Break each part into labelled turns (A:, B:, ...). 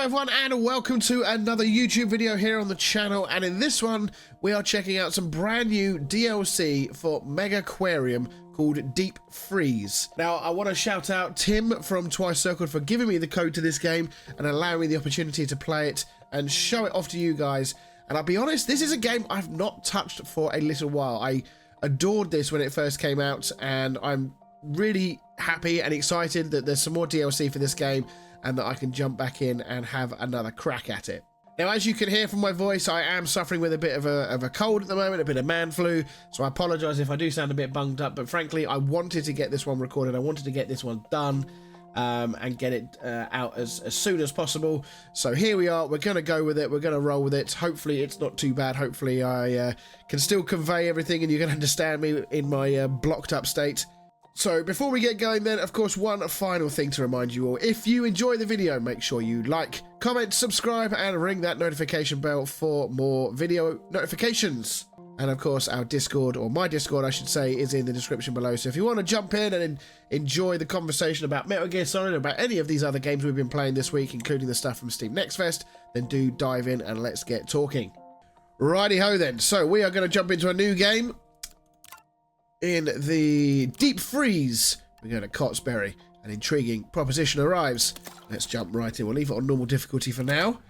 A: Hello everyone and welcome to another YouTube video here on the channel, and in this one we are checking out some brand new DLC for Megaquarium called Deep Freeze. Now I want to shout out Tim from Twice Circled for giving me the code to this game and allowing me the opportunity to play it and show it off to you guys. And I'll be honest, this is a game I've not touched for a little while. I adored this when it first came out, and I'm really happy and excited that there's some more DLC for this game and that I can jump back in and have another crack at it. Now, as you can hear from my voice, I am suffering with a bit of a cold at the moment, a bit of man flu, so I apologise if I do sound a bit bunged up, but frankly, I wanted to get this one recorded, I wanted to get this one done, and get it out as soon as possible. So here we are, we're going to go with it, we're going to roll with it. Hopefully it's not too bad, hopefully I can still convey everything and you can understand me in my blocked up state. So before we get going then, of course, one final thing to remind you all. If you enjoy the video, make sure you like, comment, subscribe, and ring that notification bell for more video notifications. And of course, our Discord, or my Discord, I should say, is in the description below. So if you want to jump in and enjoy the conversation about Metal Gear Solid, about any of these other games we've been playing this week, including the stuff from Steam Next Fest, then do dive in and let's get talking. Righty-ho then. So we are going to jump into a new game. In the Deep Freeze, we're going to Cotsbury. An intriguing proposition arrives. Let's jump right in. We'll leave it on normal difficulty for now.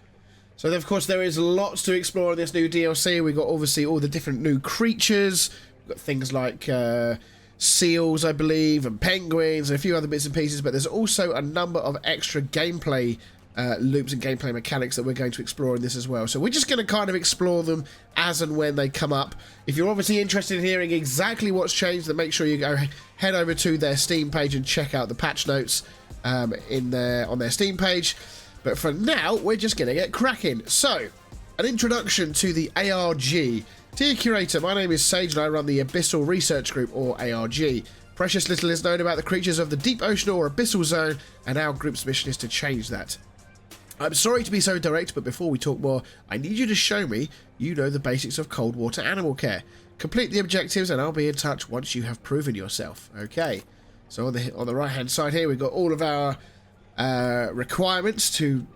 A: So, of course, there is lots to explore in this new DLC. We've got, obviously, all the different new creatures. We've got things like seals, I believe, and penguins, and a few other bits and pieces. But there's also a number of extra gameplay loops and gameplay mechanics that we're going to explore in this as well. So we're just going to kind of explore them as and when they come up. If you're obviously interested in hearing exactly what's changed, then make sure you go head over to their Steam page and check out the patch notes on their Steam page. But for now, we're just going to get cracking. So, an introduction to the ARG. Dear Curator, my name is Sage and I run the Abyssal Research Group, or ARG. Precious little is known about the creatures of the deep ocean or abyssal zone, and our group's mission is to change that. I'm sorry to be so direct, but before we talk more, I need you to show me you know the basics of cold water animal care. Complete the objectives and I'll be in touch once you have proven yourself. Okay, so on the right hand side here we've got all of our requirements to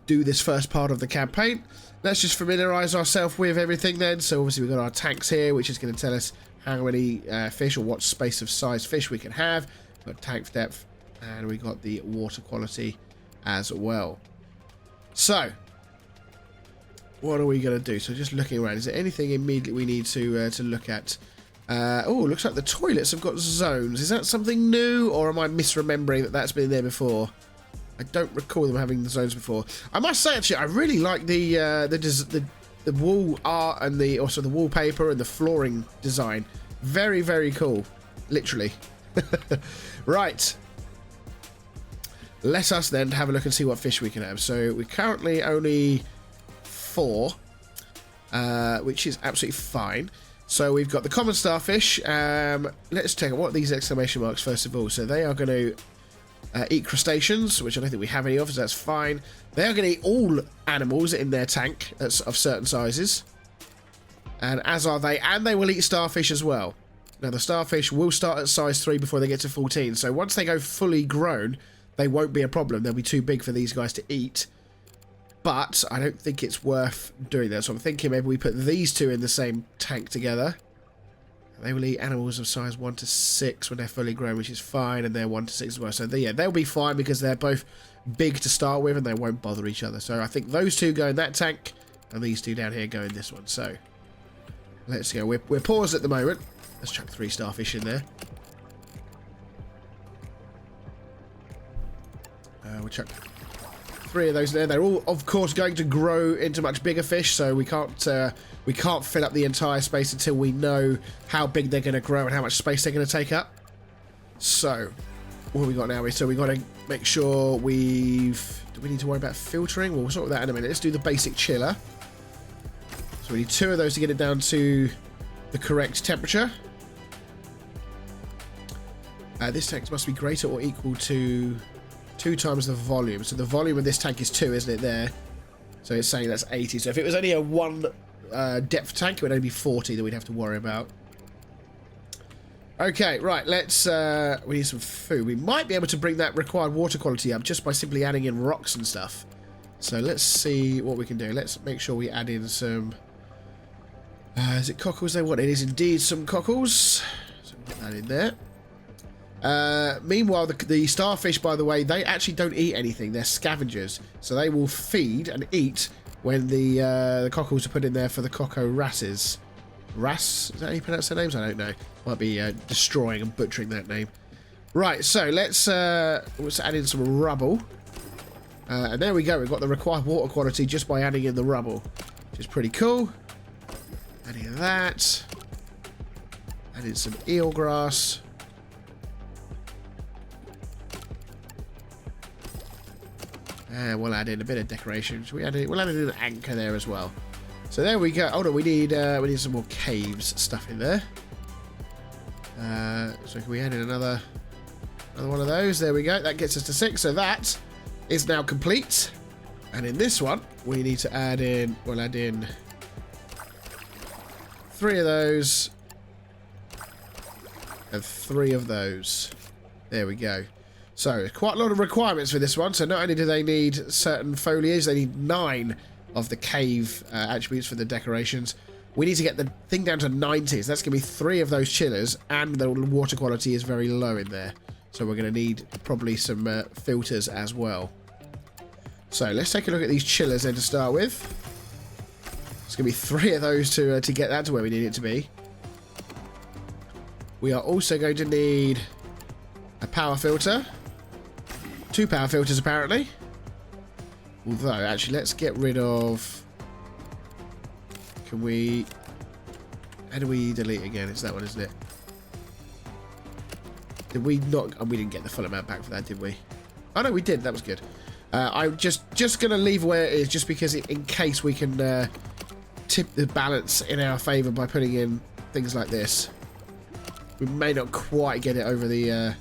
A: do this first part of the campaign. Let's just familiarise ourselves with everything then. So obviously we've got our tanks here, which is going to tell us how many fish or what space of size fish we can have. We've got tank depth and we've got the water quality as well. So, what are we going to do? So just looking around, is there anything immediately we need to look at? Oh, looks like the toilets have got zones. Is that something new, or am I misremembering that that's been there before? I don't recall them having the zones before. I must say, actually, I really like the wall art and also the wallpaper and the flooring design. Very, very cool. Literally. Right. Let us then have a look and see what fish we can have. So we're currently only 4, which is absolutely fine. So we've got the common starfish. Let's check out what are these exclamation marks first of all. So they are going to eat crustaceans, which I don't think we have any of, so that's fine. They are going to eat all animals in their tank of certain sizes. And as are they. And they will eat starfish as well. Now the starfish will start at size 3 before they get to 14. So once they go fully grown, they won't be a problem. They'll be too big for these guys to eat. But I don't think it's worth doing that. So I'm thinking maybe we put these two in the same tank together. They will eat animals of size 1 to 6 when they're fully grown, which is fine. And they're 1 to 6 as well. So they'll be fine because they're both big to start with and they won't bother each other. So I think those two go in that tank and these two down here go in this one. So let's go. We're paused at the moment. Let's chuck 3 starfish in there. We'll chuck 3 of those there. They're all, of course, going to grow into much bigger fish, so we can't fill up the entire space until we know how big they're going to grow and how much space they're going to take up. So, what have we got now? So we've got to make sure do we need to worry about filtering? Well, we'll sort that in a minute. Let's do the basic chiller. So we need 2 of those to get it down to the correct temperature. This tank must be greater or equal to 2 times the volume. So the volume of this tank is 2, isn't it, there? So it's saying that's 80. So if it was only a 1 depth tank, it would only be 40 that we'd have to worry about. Okay, right, let's... we need some food. We might be able to bring that required water quality up just by simply adding in rocks and stuff. So let's see what we can do. Let's make sure we add in some... is it cockles they want? It is indeed some cockles. So we'll put that in there. Meanwhile, the starfish, by the way, they actually don't eat anything. They're scavengers. So they will feed and eat when the cockles are put in there for the cocorasses. Ras? Is that how you pronounce their names? I don't know. Might be destroying and butchering that name. Right, so let's add in some rubble. And there we go. We've got the required water quality just by adding in the rubble, which is pretty cool. Adding that. Adding some eelgrass. And we'll add in a bit of decoration. We'll add in an anchor there as well. So there we go. Oh no, we need some more caves stuff in there. So can we add in another one of those? There we go. That gets us to 6. So that is now complete. And in this one, we need to add in. We'll add in 3 of those and 3 of those. There we go. So quite a lot of requirements for this one. So not only do they need certain foliage, they need 9 of the cave attributes for the decorations. We need to get the thing down to 90. So that's going to be 3 of those chillers, and the water quality is very low in there. So we're going to need probably some filters as well. So let's take a look at these chillers then to start with. It's going to be 3 of those to get that to where we need it to be. We are also going to need a power filter. 2 power filters apparently. Although, actually, let's get rid of... Can we... How do we delete again? It's that one, isn't it? Did we not... Oh, we didn't get the full amount back for that, did we? Oh, no, we did. That was good. I'm just going to leave where it is, just because in case we can tip the balance in our favour by putting in things like this. We may not quite get it over the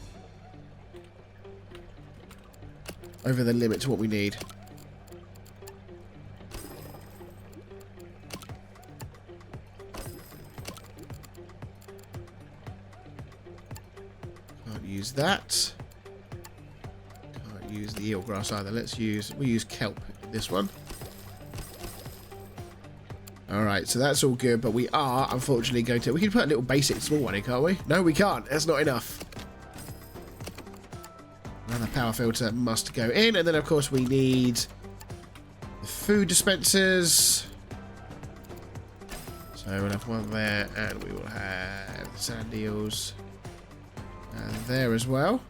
A: limit to what we need. Can't use that. Can't use the eelgrass either. We'll use kelp in this one. Alright, so that's all good, but we are unfortunately going to... We can put a little basic small one in, can't we? No, we can't. That's not enough. Another power filter must go in, and then of course we need the food dispensers. So we'll have one there, and we will have the sand eels there as well.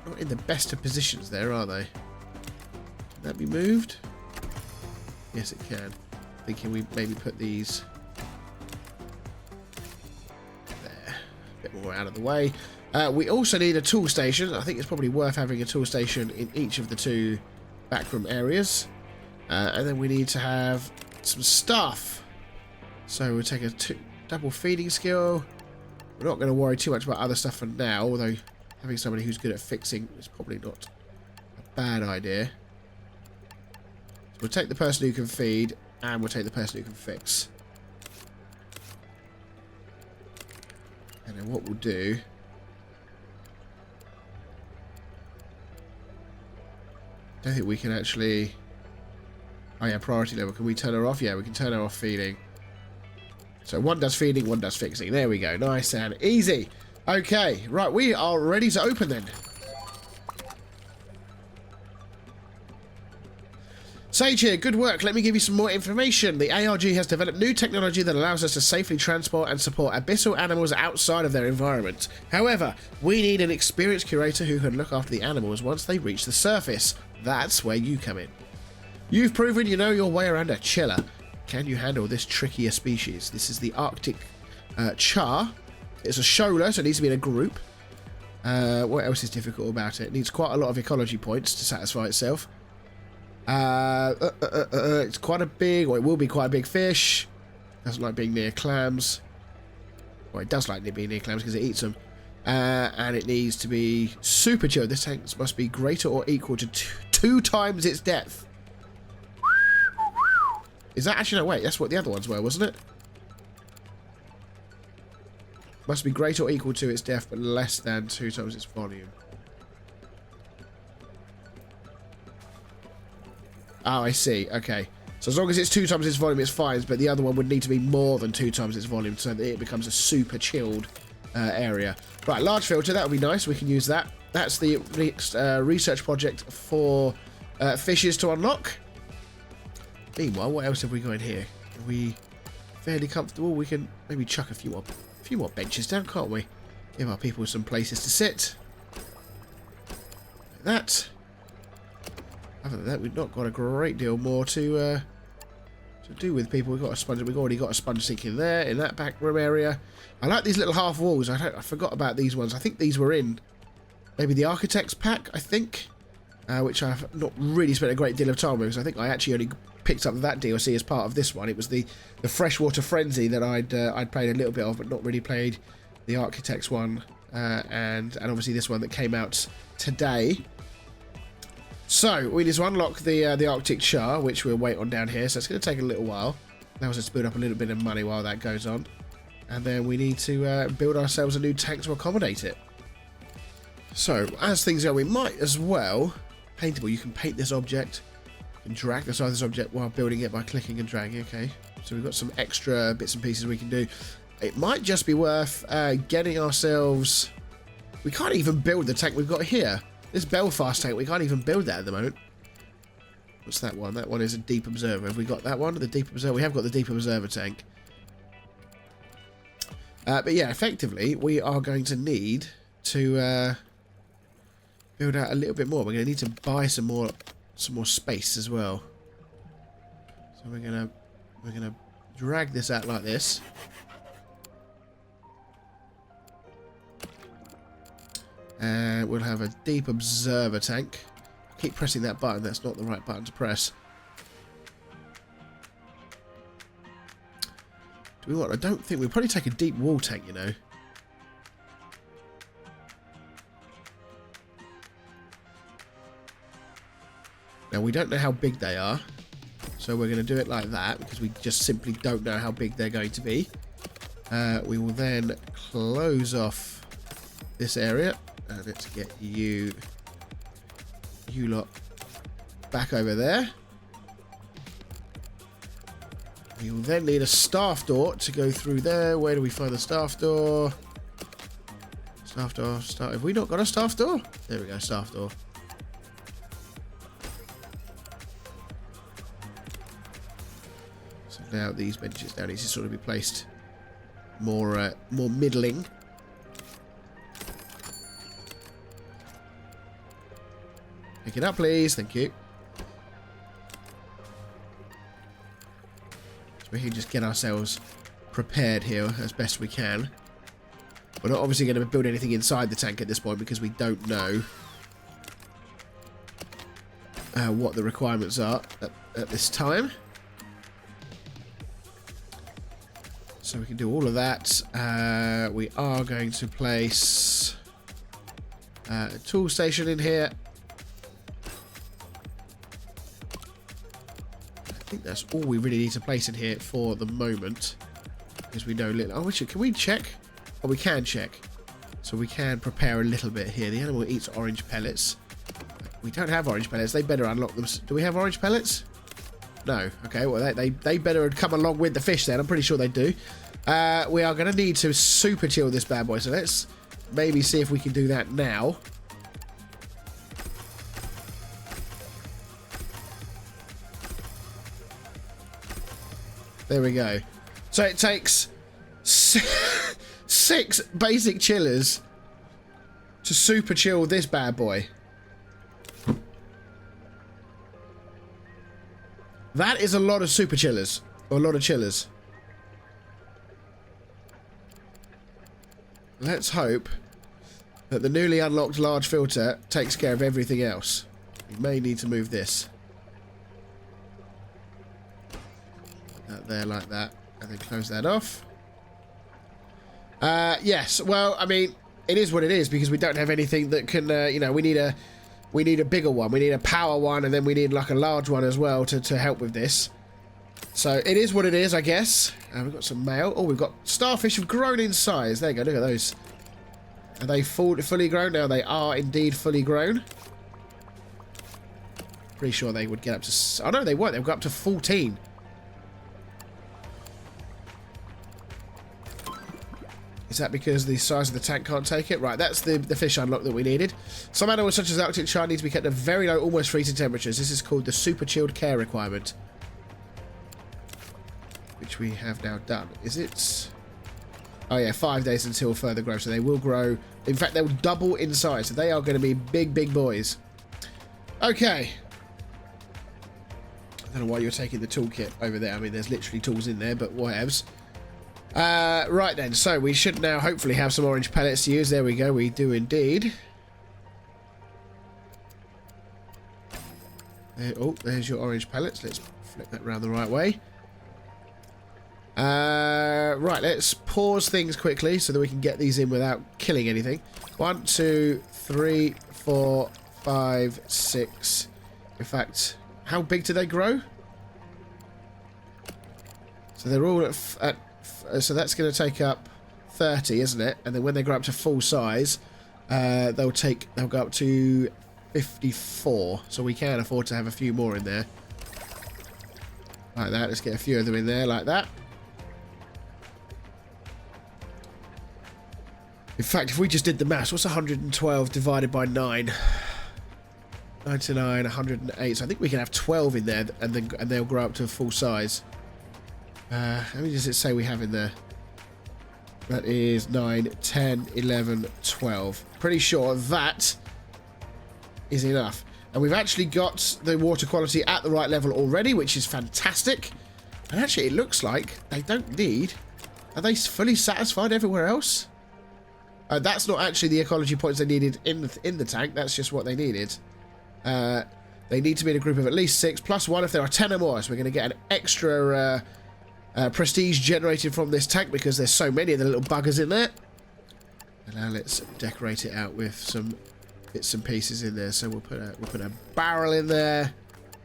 A: Not in the best of positions there, are they? Can that be moved? Yes, it can. Thinking we maybe put these there, a bit more out of the way. We also need a tool station. I think it's probably worth having a tool station in each of the 2 backroom areas. And then we need to have some stuff. So we'll take a double feeding skill. We're not going to worry too much about other stuff for now, although having somebody who's good at fixing is probably not a bad idea. So we'll take the person who can feed, and we'll take the person who can fix. And then what we'll do... I don't think we can actually... Oh yeah, priority level. Can we turn her off? Yeah, we can turn her off feeding. So 1 does feeding, 1 does fixing. There we go. Nice and easy. Okay, right, we are ready to open then. Sage here, good work. Let me give you some more information. The ARG has developed new technology that allows us to safely transport and support abyssal animals outside of their environment. However, we need an experienced curator who can look after the animals once they reach the surface. That's where you come in. You've proven you know your way around a chiller. Can you handle this trickier species? This is the Arctic char. It's a shoaler, so it needs to be in a group. What else is difficult about it? It needs quite a lot of ecology points to satisfy itself. It's quite a big, or it will be quite a big fish. Doesn't like being near clams. Well, it does like being near clams because it eats them. And it needs to be super chill. This tank must be greater or equal to 2 times its depth. Is that actually... No, wait, that's what the other ones were, wasn't it? Must be greater or equal to its depth, but less than 2 times its volume. Oh, I see. Okay. So as long as it's 2 times its volume, it's fine, but the other one would need to be more than 2 times its volume so that it becomes a super chilled area. Right, large filter, that would be nice. We can use that. That's the next research project for fishes to unlock. Meanwhile, what else have we got in here? Are we fairly comfortable? We can maybe chuck a few more benches down, can't we? Give our people some places to sit. Like that. Other than that, we've not got a great deal more to do with people. We've already got a sponge sink in there, in that back room area. I like these little half walls. I forgot about these ones. I think these were in maybe the architect's pack, I think, which I've not really spent a great deal of time with, because I think I actually only picked up that DLC as part of this one. It was the Freshwater Frenzy that I'd played a little bit of, but not really played the architect's one, and obviously this one that came out today. So we need to unlock the Arctic char, which we'll wait on down here. So it's going to take a little while. Allows us to build up a little bit of money while that goes on, and then we need to build ourselves a new tank to accommodate it. So as things go, we might as well paintable. You can paint this object. You can drag the size of this object while building it by clicking and dragging. Okay, so we've got some extra bits and pieces we can do. It might just be worth getting ourselves... We can't even build the tank we've got here. This Belfast tank, we can't even build that at the moment. What's that one? That one is a Deep Observer. Have we got that one? The Deep Observer? We have got the Deep Observer tank. But yeah, effectively, we are going to need to build out a little bit more. We're going to need to buy some more space as well. So we're gonna drag this out like this. And we'll have a Deep Observer tank. Keep pressing that button. That's not the right button to press. Do we want... I don't think... We'll probably take a deep wall tank, you know. Now, we don't know how big they are. So we're going to do it like that, because we just simply don't know how big they're going to be. We will then close off this area. And let's get you lot back over there. We will then need a staff door to go through there. Where do we find the staff door? Staff door. Have we not got a staff door? There we go, staff door. So now these benches now need to sort of be placed more middling. Pick it up, please. Thank you. So we can just get ourselves prepared here as best we can. We're not obviously going to build anything inside the tank at this point because we don't know what the requirements are at this time. So we can do all of that. We are going to place a tool station in here. I think that's all we really need to place in here for the moment, because we know little. Oh, can we check? Oh, we can check. So we can prepare a little bit here. The animal eats orange pellets. We don't have orange pellets. They better unlock them. Do we have orange pellets? No. Okay, well, they better come along with the fish then. I'm pretty sure they do. We are going to need to super chill this bad boy. So let's maybe see if we can do that now. There we go. So it takes 6 basic chillers to super chill this bad boy. That is a lot of super chillers. Or a lot of chillers. Let's hope that the newly unlocked large filter takes care of everything else. We may need to move this. That there like that. And then close that off. Yes, well, I mean, it is what it is, because we don't have anything that can, you know, we need a bigger one. We need a power one, and then we need like a large one as well to help with this. So it is what it is, I guess. We've got some mail. Oh, we've got starfish have grown in size. There you go, look at those. Are they fully grown? Now they are indeed fully grown. pretty sure they would get up to... Oh, no, they won't. They'll go up to 14. Is that because the size of the tank can't take it? Right, that's the fish unlock that we needed. Some animals, such as Arctic char, need to be kept at very low, almost freezing temperatures. This is called the super chilled care requirement, which we have now done. Is it... Oh yeah, 5 days until further growth. So they will grow. In fact, they will double in size. So they are going to be big, big boys. Okay. I don't know why you're taking the toolkit over there. I mean, there's literally tools in there, but whatevs. Right then. So we should now hopefully have some orange pellets to use. There we go. We do indeed. Oh, there's your orange pellets. Let's flip that around the right way. Right, let's pause things quickly so that we can get these in without killing anything. 1, 2, 3, 4, 5, 6. In fact, how big do they grow? So they're all at so that's going to take up 30, isn't it? And then when they grow up to full size, they'll go up to 54. So we can afford to have a few more in there. Like that. Let's get a few of them in there like that. In fact, if we just did the maths, what's 112 divided by 9? 99, 108. So I think we can have 12 in there, and they'll grow up to full size. How many does it say we have in there? That is 9, 10, 11, 12. Pretty sure that is enough. And we've actually got the water quality at the right level already, which is fantastic. And actually, it looks like they don't need... Are they fully satisfied everywhere else? That's not actually the ecology points they needed in the tank. That's just what they needed. They need to be in a group of at least 6, plus 1 if there are 10 or more. So we're going to get an extra prestige generated from this tank because there's so many of the little buggers in there. And now let's decorate it out with some bits and pieces in there. So we'll put a barrel in there.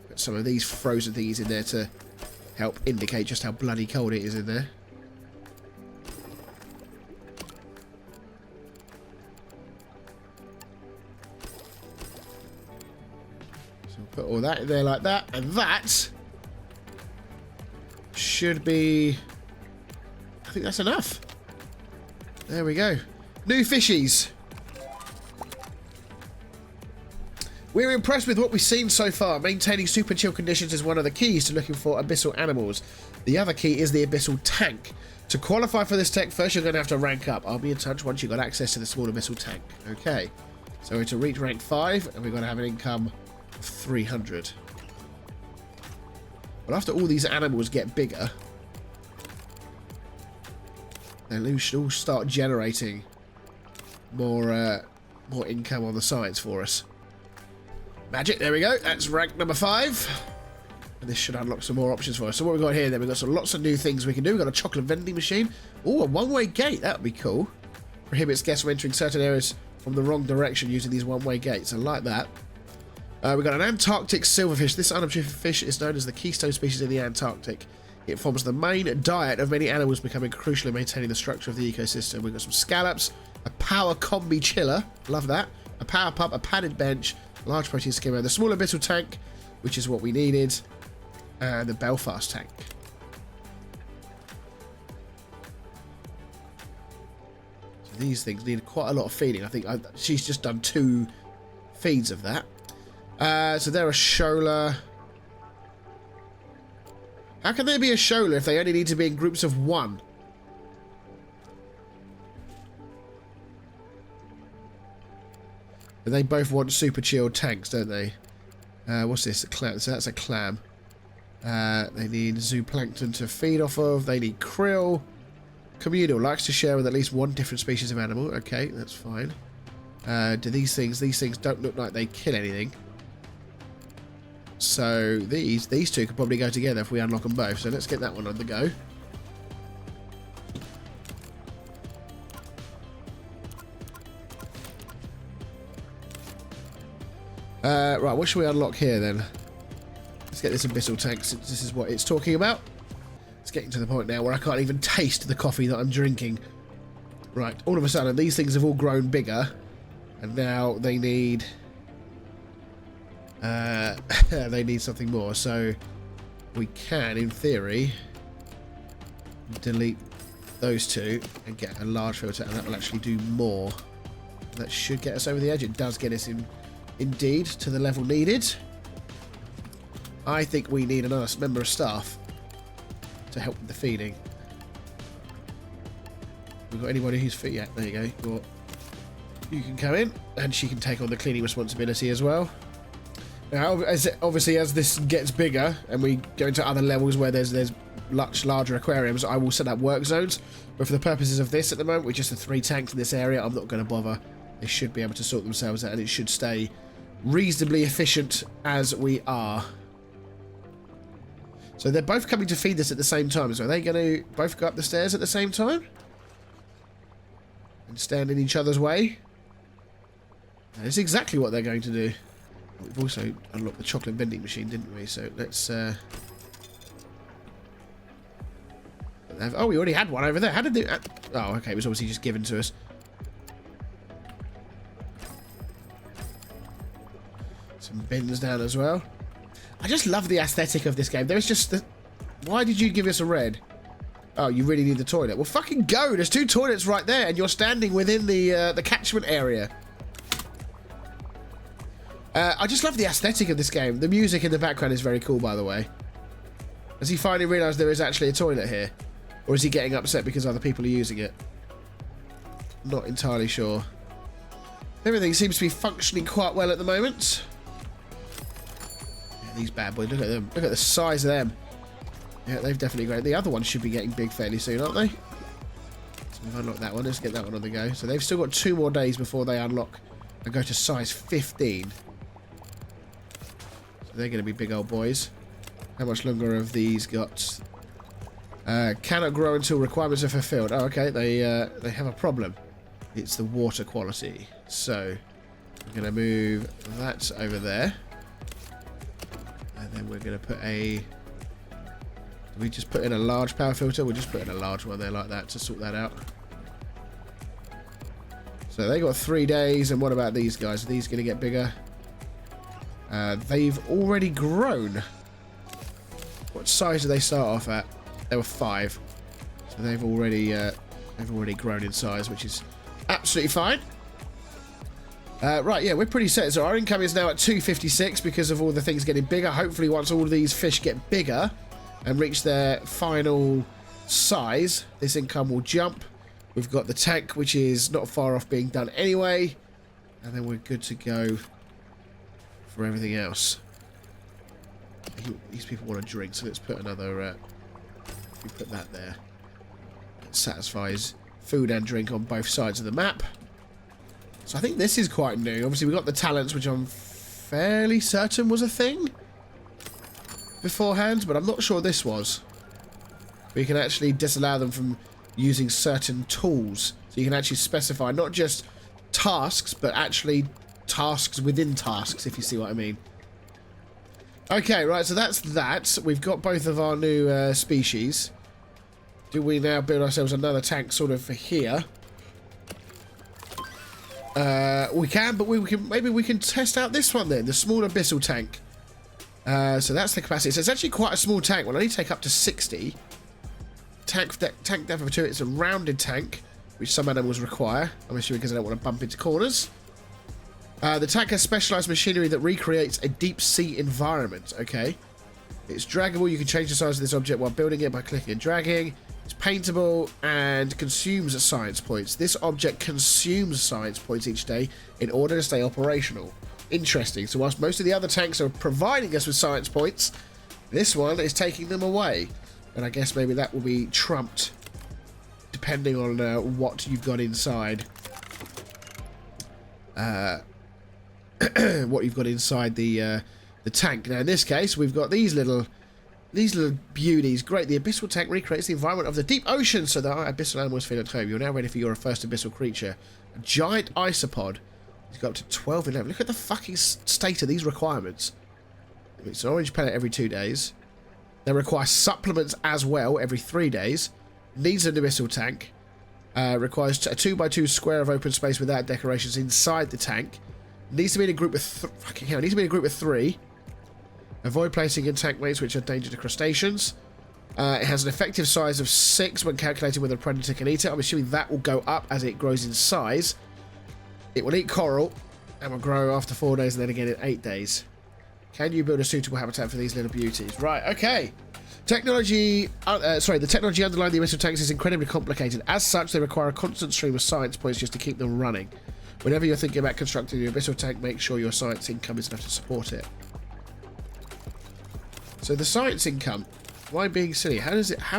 A: Put some of these frozen things in there to help indicate just how bloody cold it is in there. Put all that in there like that, and that should be... I think that's enough. There we go. New fishies. We're impressed with what we've seen so far. Maintaining super chill conditions is one of the keys to looking for abyssal animals. The other key is the abyssal tank. To qualify for this tech, first you're going to have to rank up. I'll be in touch once you've got access to the small abyssal tank. Okay. So to reach rank 5, and we've got to have an income 300. But after all these animals get bigger, then we should all start generating more income on the sides for us. Magic, there we go. That's rank number 5. And this should unlock some more options for us. So what we've got here then, we've got lots of new things we can do. We've got a chocolate vending machine. Oh, a one-way gate. That would be cool. Prohibits guests from entering certain areas from the wrong direction using these one-way gates. I like that. We've got an Antarctic silverfish. This unobtrusive fish is known as the keystone species in the Antarctic. It forms the main diet of many animals, becoming crucial in maintaining the structure of the ecosystem. We've got some scallops, a power combi chiller, love that, a power pump, a padded bench, large protein skimmer, the small abyssal tank, which is what we needed, and the Belfast tank. So these things need quite a lot of feeding. I think she's just done 2 feeds of that. So they're a shoaler. How can they be a shoaler if they only need to be in groups of 1? But they both want super chilled tanks, don't they? What's this? A clam. So that's a clam. They need zooplankton to feed off of. They need krill. Communal. Likes to share with at least 1 different species of animal. Okay, that's fine. Do these things don't look like they kill anything. So these 2 could probably go together if we unlock them both. So let's get that one on the go. Right, what should we unlock here then? Let's get this abyssal tank since this is what it's talking about. It's getting to the point now where I can't even taste the coffee that I'm drinking. Right, all of a sudden these things have all grown bigger. And now they need They need something more, so we can, in theory, delete those two and get a large filter, and that will actually do more. That should get us over the edge. It does get us indeed to the level needed. I think we need another member of staff to help with the feeding. We've got anybody who's fit yet? There you go. You can come in, and she can take on the cleaning responsibility as well. Now, obviously, as this gets bigger and we go into other levels where there's much larger aquariums, I will set up work zones. But for the purposes of this at the moment, with just the 3 tanks in this area, I'm not going to bother. They should be able to sort themselves out, and it should stay reasonably efficient as we are. So they're both coming to feed this at the same time. So are they going to both go up the stairs at the same time? And stand in each other's way? That's exactly what they're going to do. We've also unlocked the chocolate vending machine, didn't we? So let's... oh, we already had one over there. How did they... oh, okay. It was obviously just given to us. Some bins down as well. I just love the aesthetic of this game. There's just the... why did you give us a red? Oh, you really need the toilet. Well, fucking go. There's 2 toilets right there, and you're standing within the catchment area. I just love the aesthetic of this game. The music in the background is very cool, by the way. Has he finally realised there is actually a toilet here? Or is he getting upset because other people are using it? Not entirely sure. Everything seems to be functioning quite well at the moment. Yeah, these bad boys, look at them. Look at the size of them. Yeah, they've definitely grown. The other ones should be getting big fairly soon, aren't they? So we've unlocked that one. Let's get that one on the go. So they've still got 2 more days before they unlock and go to size 15. They're going to be big old boys. How much longer have these got? Cannot grow until requirements are fulfilled. Oh, okay. They have a problem. It's the water quality. So we're going to move that over there, and then we're going to put a. We just put in a large power filter. We'll just put in a large one there like that to sort that out. So they got 3 days, and what about these guys? Are these going to get bigger? They've already grown. What size do they start off at? They were 5, so they've already grown in size, which is absolutely fine. Right, yeah, we're pretty set. So our income is now at 256 because of all the things getting bigger. Hopefully, once all of these fish get bigger and reach their final size, this income will jump. We've got the tank, which is not far off being done anyway, and then we're good to go for everything else. These people want a drink, so let's put another. We put that there. It satisfies food and drink on both sides of the map. So I think this is quite new. Obviously, we got the talents, which I'm fairly certain was a thing beforehand, but I'm not sure this was. We can actually disallow them from using certain tools, so you can actually specify not just tasks, but actually tasks within tasks, if you see what I mean. Okay, right, so that's that. We've got both of our new species. Do we now build ourselves another tank sort of for here? We can, but maybe we can test out this one then, the small abyssal tank. So that's the capacity. So it's actually quite a small tank. We'll only take up to 60. Tank depth of 2. It's a rounded tank, which some animals require. I'm assuming because they don't want to bump into corners. The tank has specialized machinery that recreates a deep sea environment. Okay. It's draggable. You can change the size of this object while building it by clicking and dragging. It's paintable and consumes science points. This object consumes science points each day in order to stay operational. Interesting. So whilst most of the other tanks are providing us with science points, this one is taking them away. And I guess maybe that will be trumped depending on what you've got inside. What you've got inside the tank. Now in this case, we've got these little beauties. Great. The abyssal tank recreates the environment of the deep ocean so that our abyssal animals feel at home. You're now ready for your first abyssal creature. A giant isopod. It's got up to 12 in level. Look at the fucking state of these requirements. It's an orange pellet every 2 days. They require supplements as well every 3 days. Needs an abyssal tank. Requires a 2x2 square of open space without decorations inside the tank. Needs to be in a group of fucking hell. Needs to be in a group of 3. Avoid placing in tank mates which are danger to crustaceans. It has an effective size of 6 when calculating whether a predator can eat it. I'm assuming that will go up as it grows in size. It will eat coral and will grow after 4 days and then again in 8 days. Can you build a suitable habitat for these little beauties? Right, okay. The technology underlying the abyssal tanks is incredibly complicated. As such, they require a constant stream of science points just to keep them running. Whenever you're thinking about constructing your abyssal tank, make sure your science income is enough to support it. So the science income, why being silly? How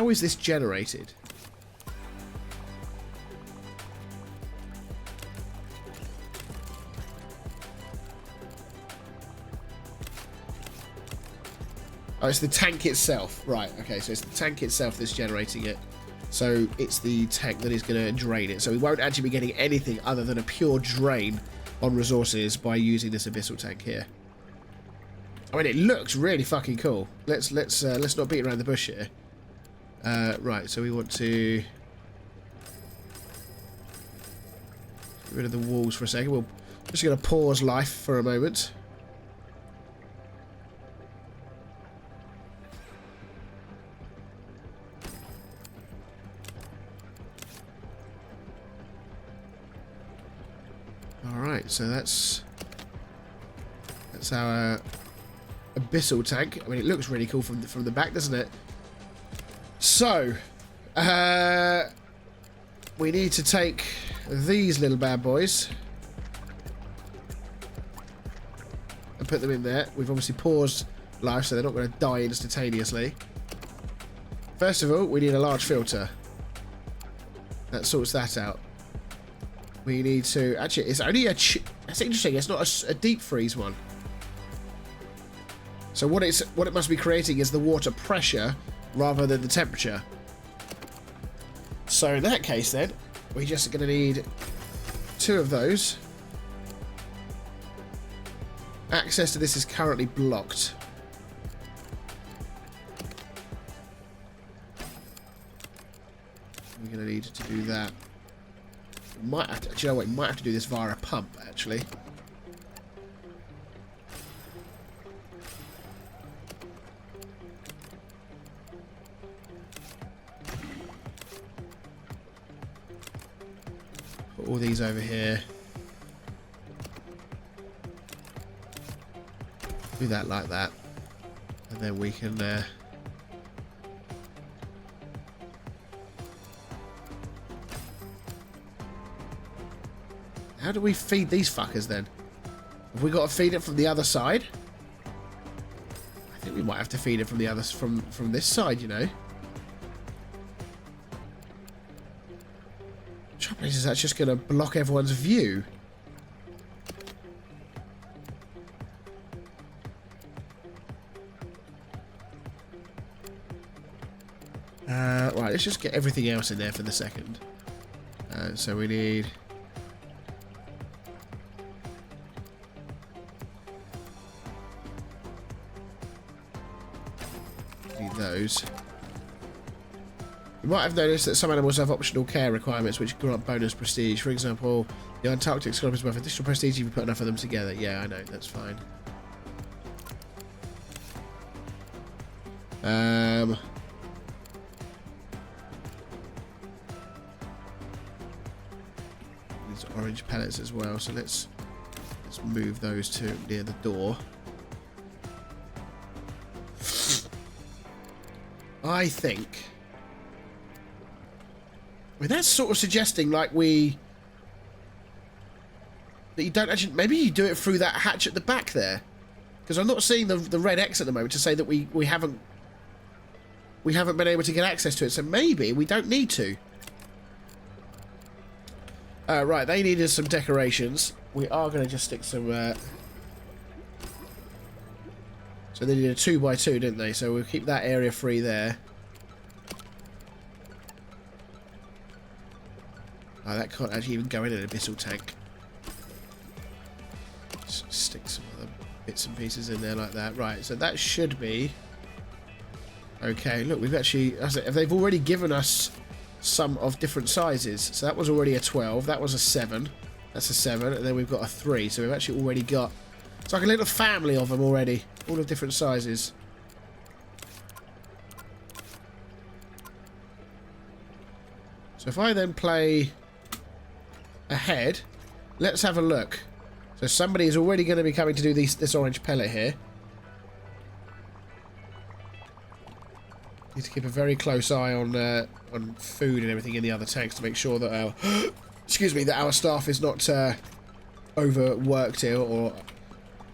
A: is this generated? Oh, it's the tank itself. Right, okay, so it's the tank itself that's generating it. So it's the tank that is going to drain it. So we won't actually be getting anything other than a pure drain on resources by using this abyssal tank here. I mean, it looks really fucking cool. Let's not beat around the bush here. Right, so we want to get rid of the walls for a second. We're just going to pause life for a moment. Alright, so that's our abyssal tank. I mean, it looks really cool from the back, doesn't it? So, we need to take these little bad boys and put them in there. We've obviously paused life, so they're not going to die instantaneously. First of all, we need a large filter. That sorts that out. We need to... Actually, it's only a... That's interesting. It's not a deep freeze one. So what it must be creating is the water pressure rather than the temperature. So in that case, then, we're just going to need 2 of those. Access to this is currently blocked. We're going to need to do that. Might have to, do you know what? We might have to do this via a pump, actually. Put all these over here. Do that like that. And then we can... How do we feed these fuckers then? Have we got to feed it from the other side? I think we might have to feed it from the other from this side, you know. Trouble is that's just going to block everyone's view. Right, let's just get everything else in there for the second. So we need... those. You might have noticed that some animals have optional care requirements which grant bonus prestige. For example, the Antarctic scorpions have additional prestige if you put enough of them together. Yeah, I know, that's fine. These orange pellets as well, so let's move those to near the door. I think... I mean, that's sort of suggesting, like, that you don't actually... Maybe you do it through that hatch at the back there. Because I'm not seeing the red X at the moment to say that we haven't been able to get access to it. So maybe we don't need to. Right, they needed some decorations. We are going to just stick some... So they did a 2x2, didn't they? So we'll keep that area free there. Oh, that can't actually even go in an abyssal tank. Just stick some other bits and pieces in there like that. Right, so that should be... Okay, look, we've actually... They've already given us some of different sizes. So that was already a 12. That was a 7. That's a 7, and then we've got a 3. So we've actually already got... It's like a little family of them already. All of different sizes. So if I then play ahead, let's have a look. So somebody is already going to be coming to do this orange pellet here. Need to keep a very close eye on food and everything in the other tanks to make sure that our excuse me, that our staff is not overworked here or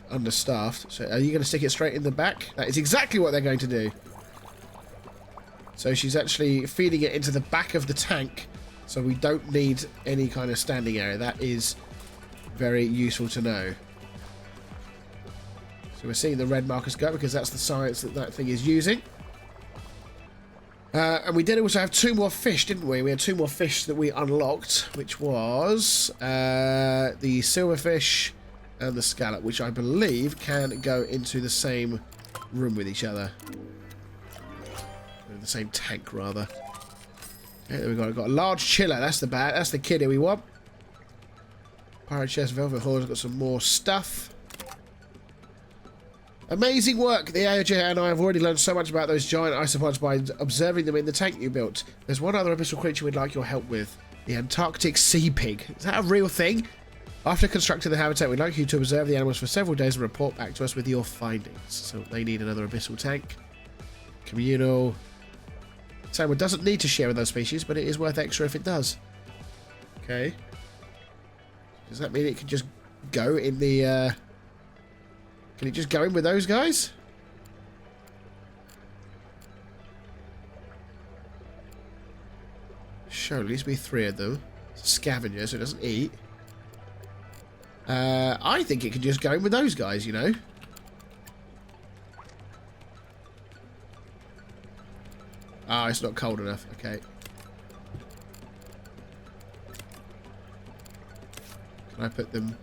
A: understaffed. So are you going to stick it straight in the back? That is exactly what they're going to do. So she's actually feeding it into the back of the tank, so we don't need any kind of standing area. That is very useful to know. So we're seeing the red markers go because that's the science that thing is using. And we did also have 2 more fish, didn't we? We had 2 more fish that we unlocked, which was the silverfish and the scallop, which I believe can go into the same room with each other. In the same tank, rather. Okay, there we go. We've got a large chiller. That's the kiddie we want. Pirate chest, velvet horse. Got some more stuff. Amazing work. The AOJ and I have already learned so much about those giant isopods by observing them in the tank you built. There's one other abyssal creature we'd like your help with. The Antarctic sea pig. Is that a real thing? After constructing the habitat, we'd like you to observe the animals for several days and report back to us with your findings. So they need another abyssal tank. Communal. Someone doesn't need to share with those species, but it is worth extra if it does. Okay. Does that mean it can just go in the... Can it just go in with those guys? Sure, at least be 3 of them. Scavenger, so it doesn't eat. I think it could just go in with those guys, you know. Ah, it's not cold enough. Okay. Can I put them...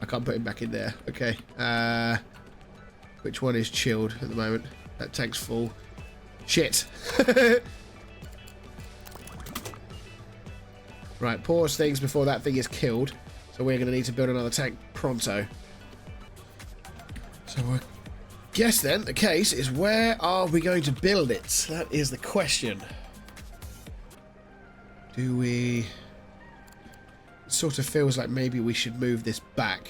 A: I can't put him back in there. Okay. Which one is chilled at the moment? That tank's full. Shit. Right, pause things before that thing is killed. So we're going to need to build another tank pronto. So I guess then the case is, where are we going to build it? That is the question. Do we... Sort of feels like maybe we should move this back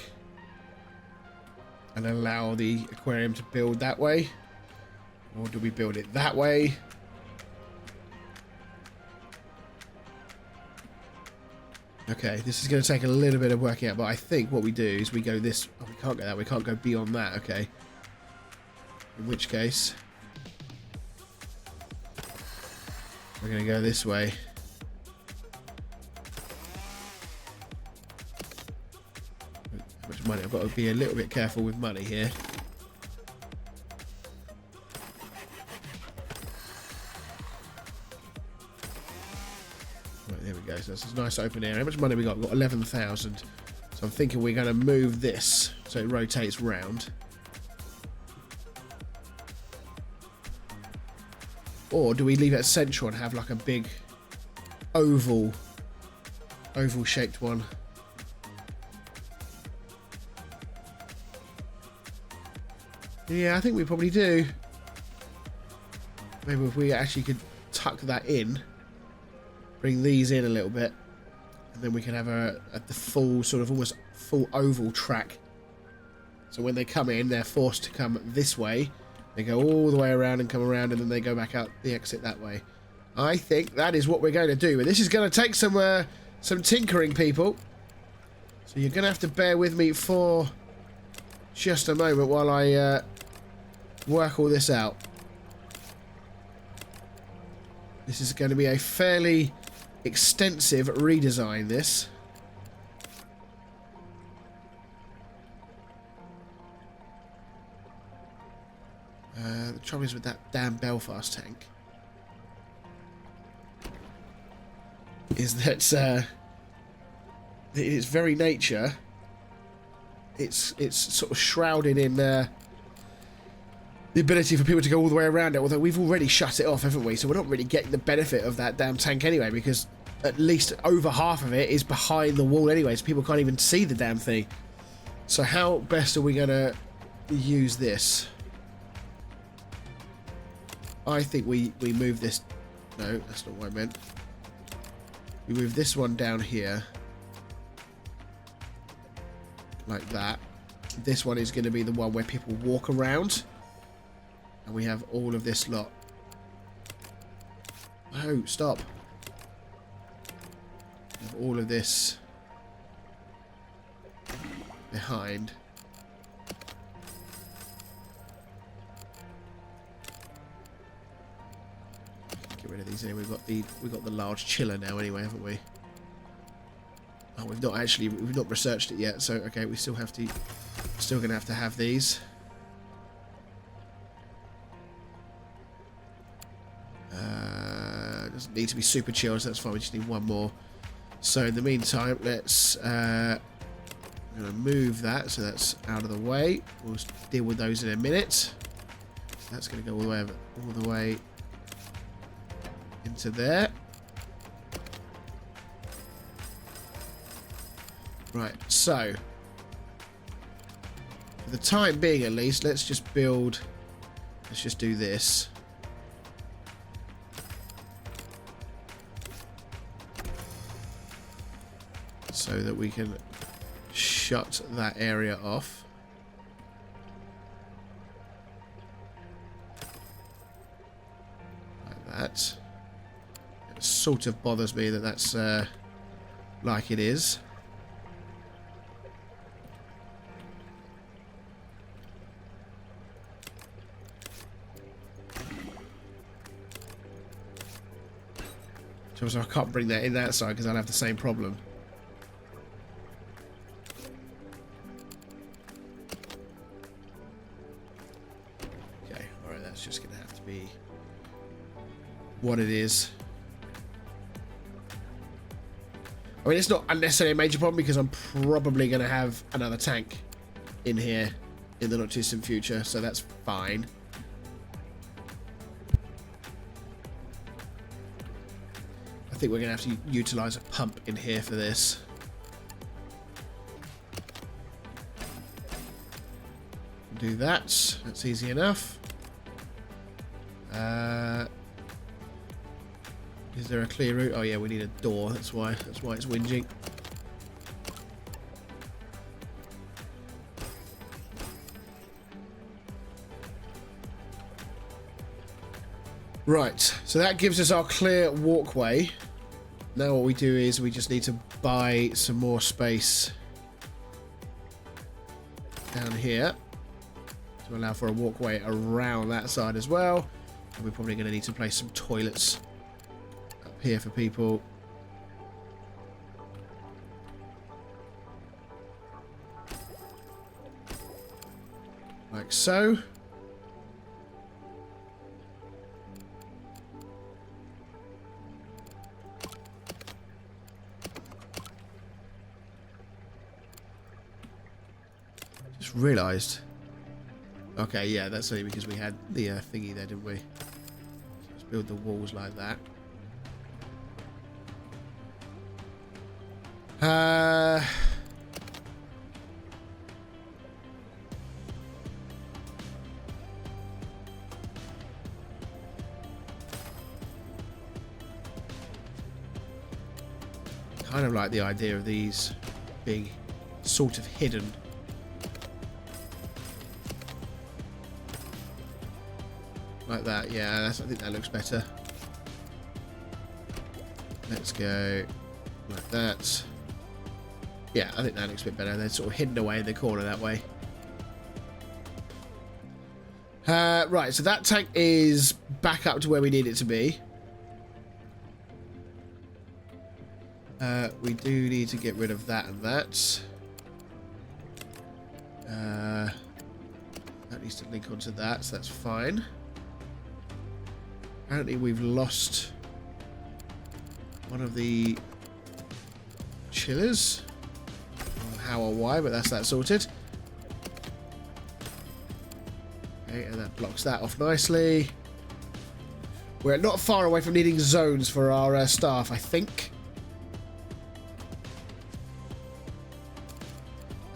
A: and allow the aquarium to build that way, or do we build it that way? Okay, this is going to take a little bit of working out, but I think what we do is we go this... Oh, we can't go that, we can't go beyond that. Okay, in which case we're going to go this way. Money. I've got to be a little bit careful with money here. Right, there we go. So that's a nice open area. How much money we got? We've got 11,000. So I'm thinking we're going to move this so it rotates round. Or do we leave it central and have like a big oval shaped one? Yeah, I think we probably do. Maybe if we actually could tuck that in, bring these in a little bit, and then we can have the full, sort of almost full oval track. So when they come in, they're forced to come this way. They go all the way around and come around, and then they go back out the exit that way. I think that is what we're going to do. But this is going to take some tinkering, people. So you're going to have to bear with me for just a moment while I work all this out. This is going to be a fairly extensive redesign, this. The trouble is with that damn Belfast tank is that in its very nature, it's sort of shrouded in the ability for people to go all the way around it, although we've already shut it off, haven't we? So we're not really getting the benefit of that damn tank anyway, because at least over half of it is behind the wall anyway, so people can't even see the damn thing. So how best are we going to use this? I think we move this... No, that's not what I meant. We move this one down here. Like that. This one is going to be the one where people walk around. And we have all of this lot. Oh, stop. We have all of this behind. Get rid of these anyway. We've got the large chiller now anyway, haven't we? Oh, we've not researched it yet, so okay, we still gonna have to have these. Doesn't need to be super chilled, so that's fine. We just need one more. So in the meantime, let's I'm gonna move that so that's out of the way. We'll deal with those in a minute. So that's gonna go all the way into there. Right, so for the time being at least, let's just do this. So that we can shut that area off. Like that. It sort of bothers me that that's like it is. So I can't bring that in that side because I'll have the same problem. Okay, alright, that's just going to have to be what it is. I mean, it's not unnecessarily a major problem because I'm probably going to have another tank in here in the not too distant future, so that's fine. I think we're going to have to utilize a pump in here for this. Do that. That's easy enough. Is there a clear route? Oh yeah, we need a door. That's why it's whinging. Right, so that gives us our clear walkway. Now what we do is we just need to buy some more space down here to allow for a walkway around that side as well. And we're probably going to need to place some toilets up here for people. Like so. Realised. Okay, yeah, that's only because we had the thingy there, didn't we? So let's build the walls like that. Kind of like the idea of these being sort of hidden. Like that, yeah, I think that looks better. Let's go like that. Yeah, I think that looks a bit better. They're sort of hidden away in the corner that way. Right, so that tank is back up to where we need it to be. We do need to get rid of that and that. That needs to link onto that, so that's fine. Apparently we've lost one of the chillers. I don't know how or why, but that's that sorted. Okay, and that blocks that off nicely. We're not far away from needing zones for our staff, I think.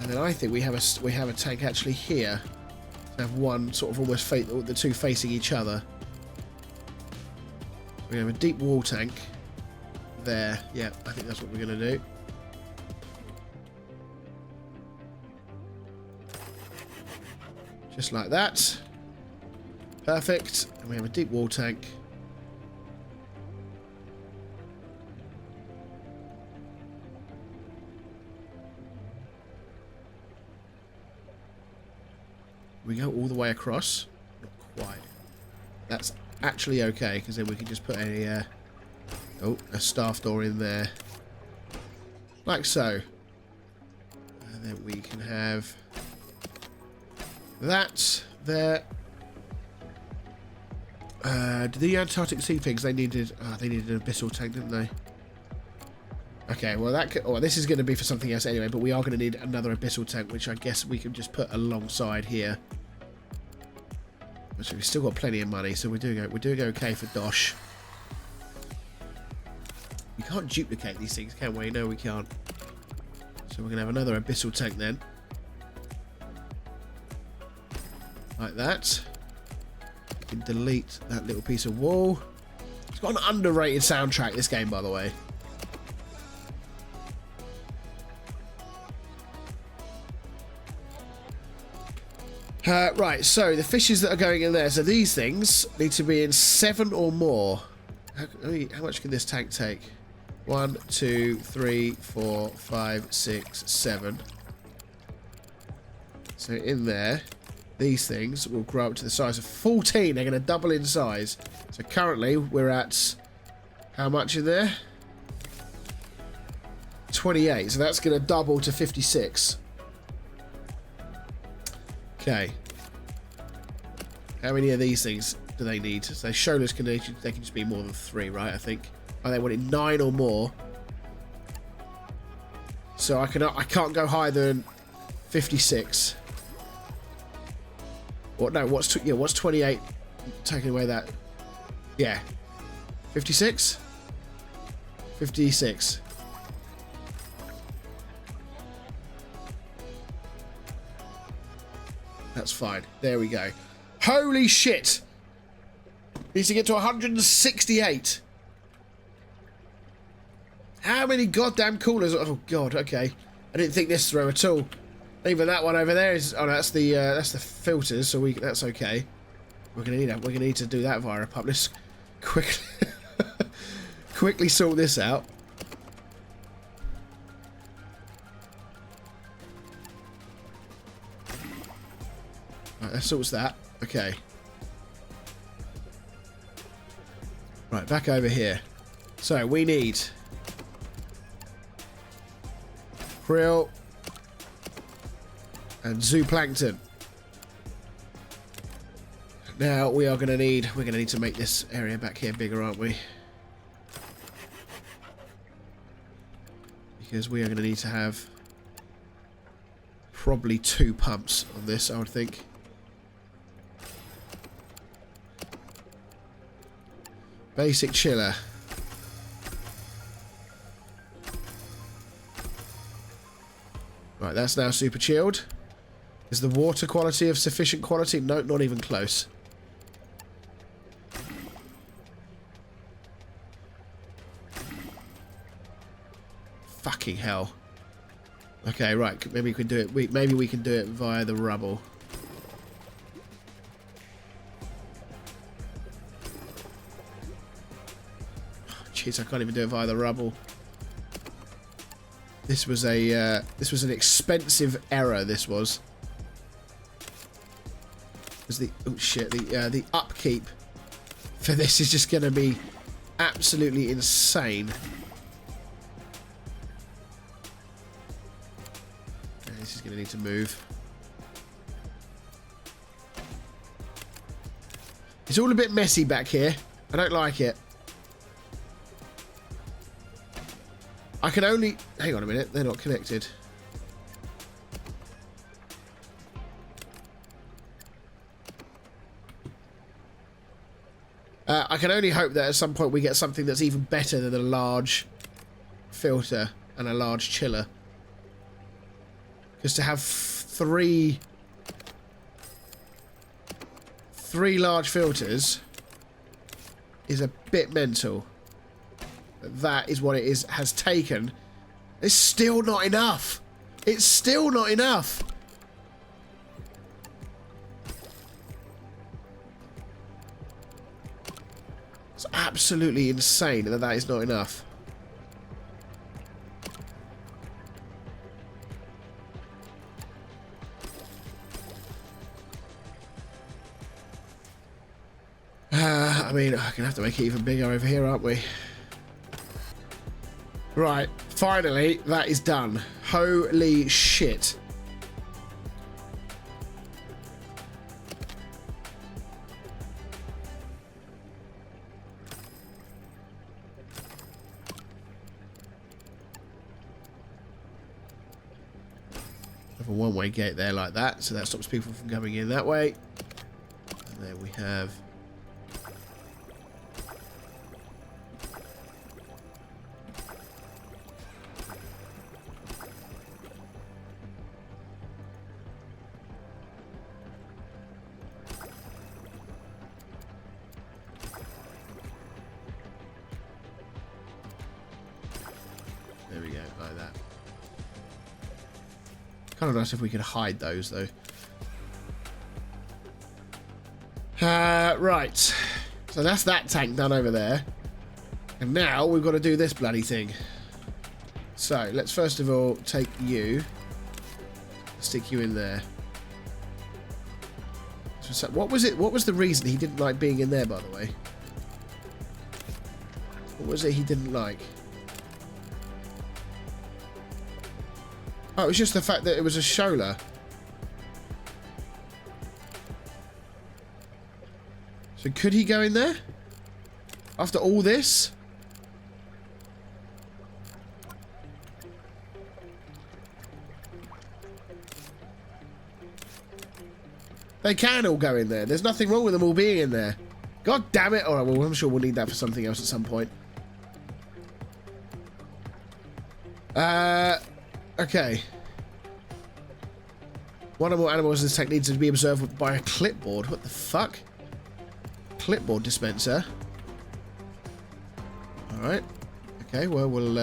A: And then I think we have a tank actually here. To have one sort of almost the two facing each other. We have a deep wall tank there. Yeah, I think that's what we're going to do. Just like that. Perfect. And we have a deep wall tank. We go all the way across. Not quite. That's actually okay, because then we can just put a staff door in there. Like so. And then we can have that there. Did the Antarctic sea pigs, they needed an abyssal tank, didn't they? Okay, well this is going to be for something else anyway, but we are going to need another abyssal tank, which I guess we can just put alongside here. So we've still got plenty of money, so we're doing okay for Dosh. We can't duplicate these things, can we? No, we can't. So we're going to have another abyssal tank then. Like that. We can delete that little piece of wall. It's got an underrated soundtrack, this game, by the way. Right, so the fishes that are going in there, so these things need to be in 7 or more. How much can this tank take? 1, 2, 3, 4, 5, 6, 7. So in there, these things will grow up to the size of 14. They're going to double in size. So currently we're at how much in there? 28. So that's going to double to 56. Okay. How many of these things do they need? So they showed us they can just be more than 3, right? I think. Oh, they wanted 9 or more. So I can't go higher than 56. What? No. What's 28? Taking away that. Yeah. 56. 56. That's fine. There we go. Holy shit! Needs to get to 168. How many goddamn coolers? Oh god. Okay. I didn't think this through at all. Even that one over there is. Oh, that's the filters. So that's okay. We're gonna need to do that via a pump. Let's quickly sort this out. Right, that sorts that. Okay. Right, back over here. So we need krill and zooplankton. Now we're gonna need to make this area back here bigger, aren't we? Because we are gonna need to have probably 2 pumps on this, I would think. Basic chiller. Right, that's now super chilled. Is the water quality of sufficient quality? No, not even close. Fucking hell. Okay, right. Maybe we can do it. Maybe we can do it via the rubble. Jeez, I can't even do it via the rubble. This was an expensive error. This was. Because the upkeep for this is just going to be absolutely insane. Okay, this is going to need to move. It's all a bit messy back here. I don't like it. I can only... Hang on a minute, they're not connected. I can only hope that at some point we get something that's even better than a large filter and a large chiller. Just to have three large filters is a bit mental. But that is what it is has taken. It's still not enough. It's still not enough. It's absolutely insane that that is not enough. I mean, I'm gonna have to make it even bigger over here, aren't we? Right, finally, that is done. Holy shit. Have a one-way gate there like that, so that stops people from coming in that way. And there we have... There we go, like that. Kind of nice if we could hide those, though. Right. So that's that tank done over there. And now we've got to do this bloody thing. So, let's first of all take you. Stick you in there. So, what was it? What was the reason he didn't like being in there, by the way? What was it he didn't like? Oh, it was just the fact that it was a shoaler. So could he go in there? After all this? They can all go in there. There's nothing wrong with them all being in there. God damn it. Alright, well, I'm sure we'll need that for something else at some point. Okay. One or more animals in this tank needs to be observed by a clipboard. What the fuck? Clipboard dispenser. Alright. Okay, well, we'll,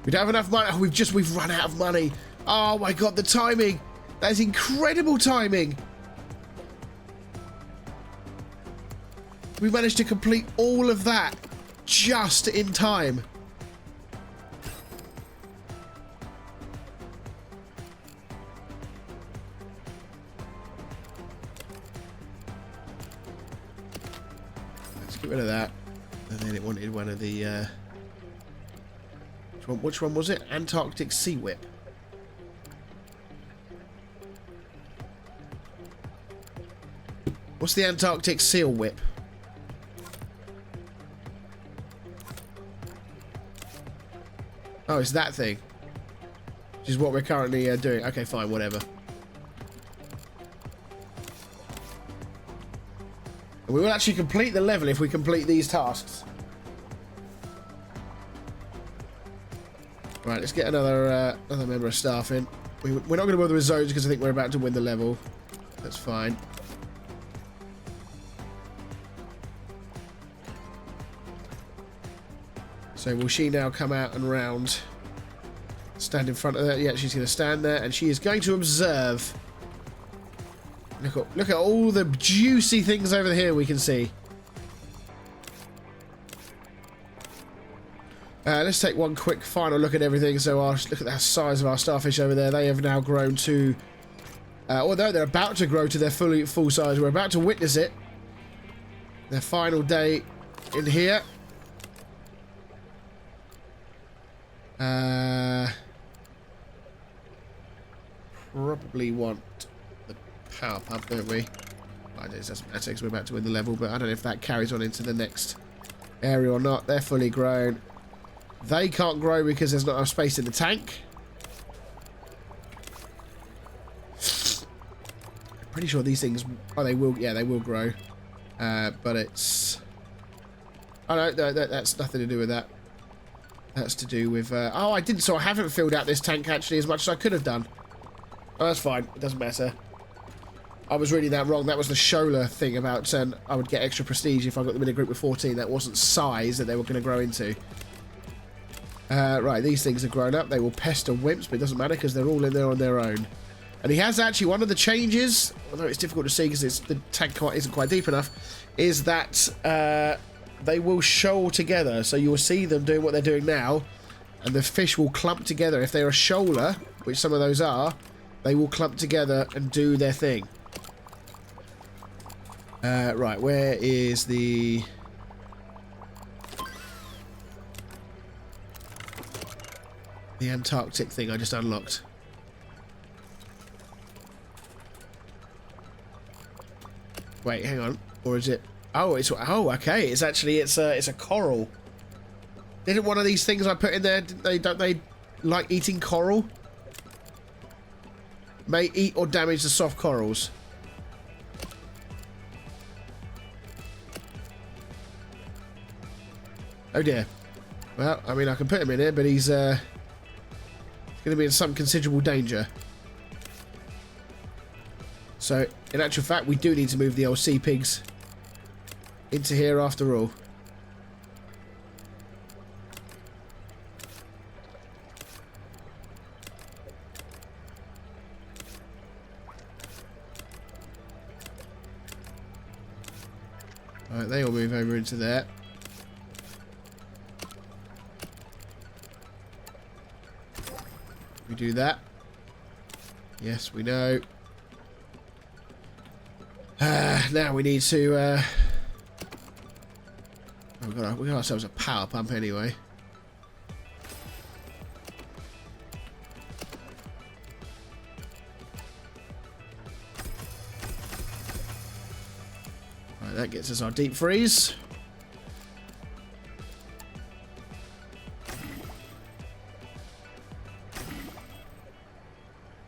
A: we don't have enough money. Oh, we've run out of money. Oh my god, the timing. That is incredible timing. We managed to complete all of that just in time. Get rid of that. And then it wanted one of the which one was it? Antarctic Sea Whip. What's the Antarctic Seal Whip? Oh, it's that thing. Which is what we're currently doing. Okay, fine, whatever. We will actually complete the level if we complete these tasks. Right, let's get another member of staff in. We're not going to bother with zones because I think we're about to win the level. That's fine. So will she now come out and round? Stand in front of her? Yeah, she's going to stand there and she is going to observe. Look at all the juicy things over here we can see. Let's take one quick final look at everything. So look at the size of our starfish over there. They have now grown to... although they're about to grow to their full size. We're about to witness it. Their final day in here. Probably want... power pump, don't we? I don't know, that's because we're about to win the level, but I don't know if that carries on into the next area or not. They're fully grown. They can't grow because there's not enough space in the tank. I'm pretty sure these things... Oh, they will... Yeah, they will grow. But it's... Oh, no, that's nothing to do with that. That's to do with... oh, I didn't, so I haven't filled out this tank actually as much as I could have done. Oh, that's fine. It doesn't matter. I was reading that wrong. That was the Shola thing about I would get extra prestige if I got them in a group with 14. That wasn't size that they were going to grow into. Right, these things are grown up. They will pester wimps, but it doesn't matter because they're all in there on their own. And he has actually, one of the changes, although it's difficult to see because the tank isn't quite deep enough, is that they will shoal together. So you will see them doing what they're doing now, and the fish will clump together. If they're a shoaler, which some of those are, they will clump together and do their thing. Right, where is the... the Antarctic thing I just unlocked? Wait, hang on. Or is it... oh, it's... oh, okay. It's actually... it's a coral. Didn't one of these things I put in there... don't they like eating coral? May eat or damage the soft corals. Oh dear. Well, I mean, I can put him in here, but he's going to be in some considerable danger. So, in actual fact, we do need to move the old sea pigs into here after all. Alright, they all move over into there. We do that. Yes, we know. Now we need to... oh, we got ourselves a power pump anyway. Right, that gets us our deep freeze.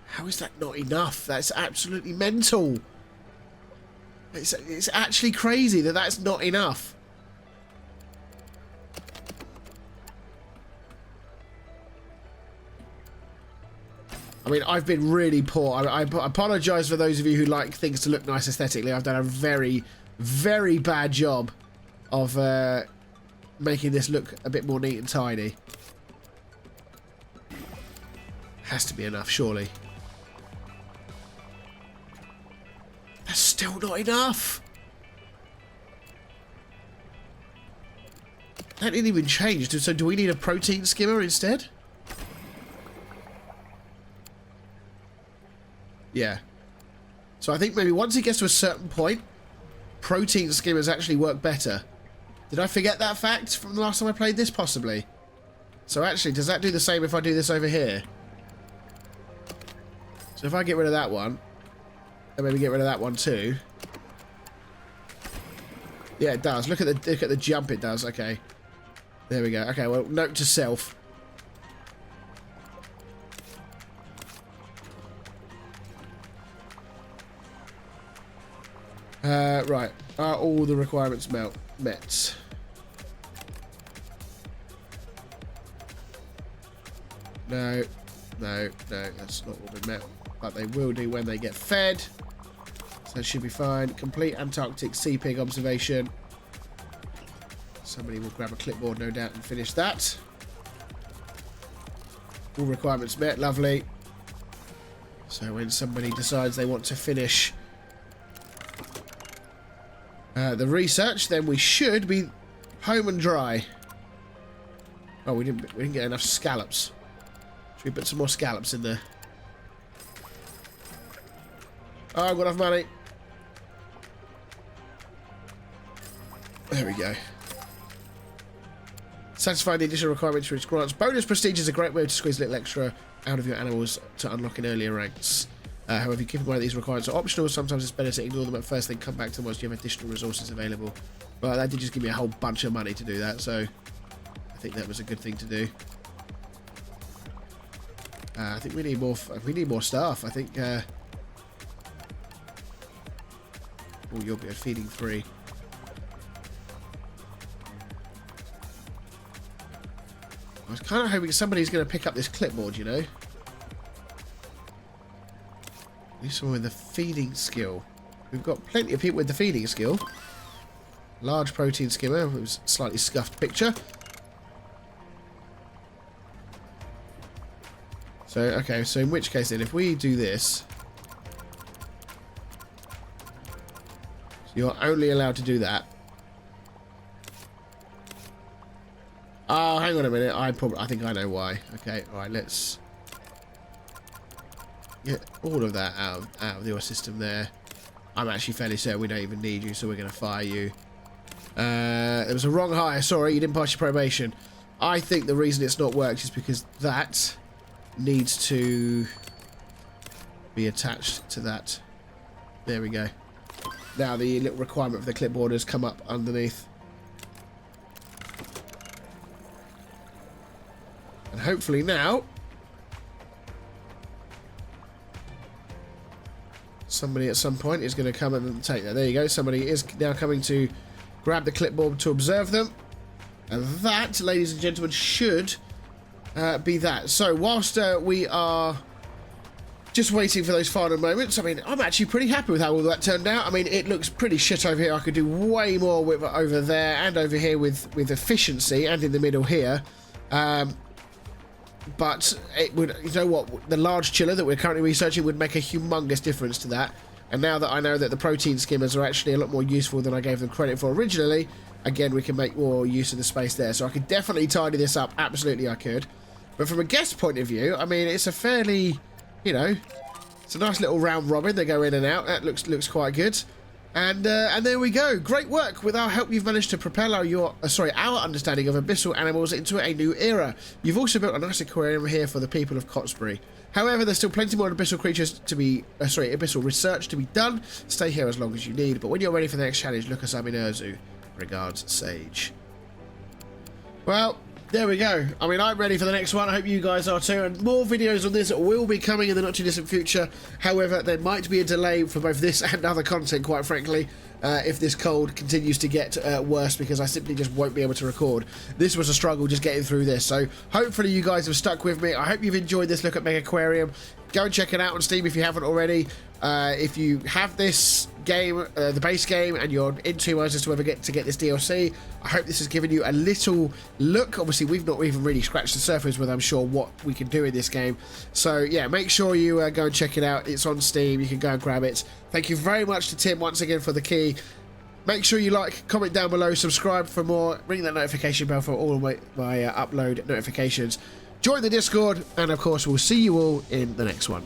A: How is that not enough? That's absolutely mental. It's actually crazy that that's not enough. I mean, I've been really poor. I apologise for those of you who like things to look nice aesthetically. I've done a very, very bad job of making this look a bit more neat and tidy. Has to be enough, surely. That's still not enough. That didn't even change. So do we need a protein skimmer instead? Yeah. So I think maybe once it gets to a certain point, protein skimmers actually work better. Did I forget that fact from the last time I played this? Possibly. So actually, does that do the same if I do this over here? So if I get rid of that one, and maybe get rid of that one too. Yeah, it does. Look at the jump it does. Okay. There we go. Okay, well, note to self. Right. Are all the requirements met? No. No, that's not what we met. But they will do when they get fed. So it should be fine. Complete Antarctic sea pig observation. Somebody will grab a clipboard, no doubt, and finish that. All requirements met. Lovely. So when somebody decides they want to finish the research, then we should be home and dry. Oh, we didn't get enough scallops. Should we put some more scallops in there? Oh, I've got enough money. There we go. Satisfy the additional requirements for its grants. Bonus prestige is a great way to squeeze a little extra out of your animals to unlock in earlier ranks. However, keep in mind that these requirements are optional. Sometimes it's better to ignore them at first, then come back to them once you have additional resources available. Well, that did just give me a whole bunch of money to do that, so I think that was a good thing to do. I think we need more. We need more staff. I think. Oh, you'll be feeding 3. I was kind of hoping somebody's going to pick up this clipboard, you know. Need someone with the feeding skill. We've got plenty of people with the feeding skill. Large protein skimmer. It was a slightly scuffed picture. So, okay, so in which case then, if we do this... So you're only allowed to do that. Oh, hang on a minute. I think I know why. Okay, alright, let's get all of that out of your system there. I'm actually fairly certain we don't even need you, so we're going to fire you. There was a wrong hire. Sorry, you didn't pass your probation. I think the reason it's not worked is because that needs to be attached to that. There we go. Now the little requirement for the clipboard has come up underneath. And hopefully now somebody at some point is going to come and take that. There you go. Somebody is now coming to grab the clipboard to observe them. And that, ladies and gentlemen, should be that. So whilst we are just waiting for those final moments, I mean, I'm actually pretty happy with how all that turned out. I mean, it looks pretty shit over here. I could do way more with over there and over here with efficiency, and in the middle here. But it would, you know what, the large chiller that we're currently researching would make a humongous difference to that. And now that I know that the protein skimmers are actually a lot more useful than I gave them credit for originally, again, we can make more use of the space there. So I could definitely tidy this up. Absolutely, I could. But from a guest point of view, I mean, it's a fairly, you know, it's a nice little round robin. They go in and out. That looks quite good. And there we go. Great work. With our help, you've managed to propel our understanding of abyssal animals into a new era. You've also built a nice aquarium here for the people of Cotsbury. However, there's still plenty more abyssal creatures to be, abyssal research to be done. Stay here as long as you need. But when you're ready for the next challenge, look us up in Urzu. Regards, Sage. Well, there we go. I mean, I'm ready for the next one. I hope you guys are too. And more videos on this will be coming in the not too distant future. However, there might be a delay for both this and other content, quite frankly, if this cold continues to get worse, because I simply just won't be able to record. This was a struggle just getting through this. So hopefully you guys have stuck with me. I hope you've enjoyed this look at Megaquarium. Go and check it out on Steam if you haven't already. If you have this game, the base game, and you're in 2 months as to whether to get this DLC, I hope this has given you a little look. Obviously, we've not even really scratched the surface with, I'm sure, what we can do in this game. So, yeah, make sure you go and check it out. It's on Steam. You can go and grab it. Thank you very much to Tim once again for the key. Make sure you like, comment down below, subscribe for more, ring that notification bell for all of my upload notifications. Join the Discord, and of course, we'll see you all in the next one.